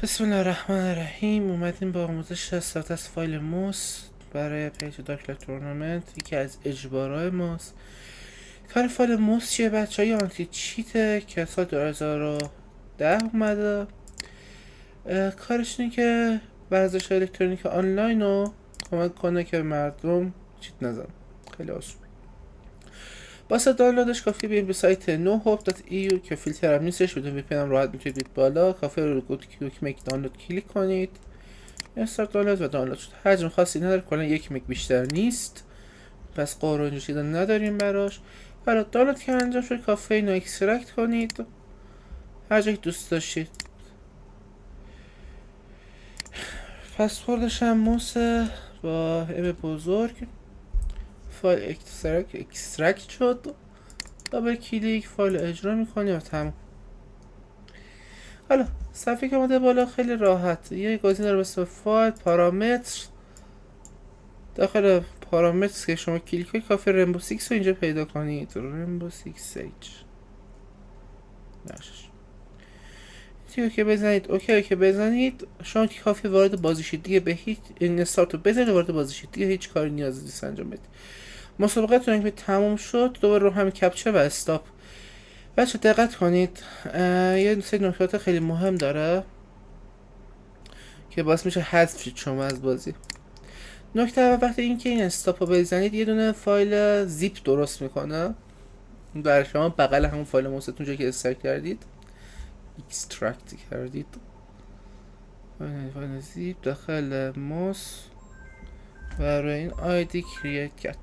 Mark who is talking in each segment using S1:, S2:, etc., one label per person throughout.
S1: بسم الله الرحمن الرحیم. اومدیم با آموزش استفاده از فایل موس برای پیج دارک تورنمنت. یکی از اجبارهای ماست. کار فایل موس چیه بچه های؟ آنتی چیته که سال 2010 اومده. کارش اینه که ورزش الکترونیک آنلاین رو کمک کنه که مردم چیت نزن. خیلی آسون. واسه دانلودش کافیه برید به سایت nohop.eu که فیلتر هم نیستش، بدون وی پی هم راحت میتونید برید بالا. کافیه رو گود کیوک میک دانلود کلیک کنید. استارت دانلود و دانلود شد. حجم خاصی نداره، کلا 1 مگ بیشتر نیست، پس قاره اینجور چیزا نداریم براش. برای دانلود که انجام شد کافیه اینو اکسترکت کنید هر جایی دوست داشتید. پسوردش هم موسه با ام بزرگ. فایل اکسترکت شد، دابل کلیک فایل اجرا میکنی و تمام. حالا صفحه که اومده بالا خیلی راحت، یه گزینه داره به اسم فایل پارامتر. داخل پارامتر که شما کلیک کنید کافی رمبو 6 رو اینجا پیدا کنید. رمبو 6 H نشش که بزنید اوکی که بزنید شما که کافی وارد بازی شید دیگه. به هیچ این استارت رو بزنید وارد بازی شید دیگه، هیچ کاری نیازی نیست انجام بدید. مسابقتتون که تموم شد دوباره رو همین کپچه و استاپ. بچه دقت کنید، یه سری نکات خیلی مهم داره که باعث میشه حذف شید شما از بازی. نکته اول وقتی اینکه این استاپ رو بزنید یه دونه فایل زیپ درست میکنه در شما بغل همون فایل موستون جایی که اکسترکت کردید فایل زیپ داخل موس و روی این آیدی کرییت کرد.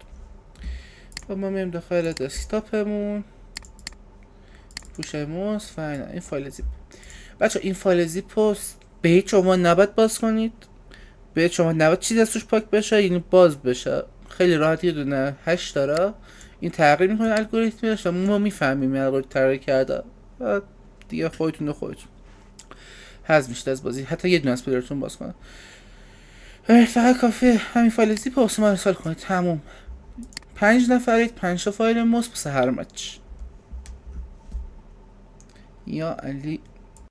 S1: و ما میریم داخل دسکتاپمون پوش موس و این فایل زیپ. بچه این فایل زیپ رو به هیچ عنوان نباید باز کنید، به هیچ عنوان نباید چیزی از توش پاک بشه، یعنی باز بشه. خیلی راحت یه دونه هش داره، این تغییر میکنه الگوریتمش و ما میفهمیم این الگوریتم تغییر کرده و دیگه خودتون حذف میشید از بازی، حتی یه دونه از پلیرتون باز کنه. فقط کافیه همین فایل زیپ رو واسه ما ارسال کنید، تموم. 5 نفرید، 5 تا فایل موس واسه هر مچ. یا علی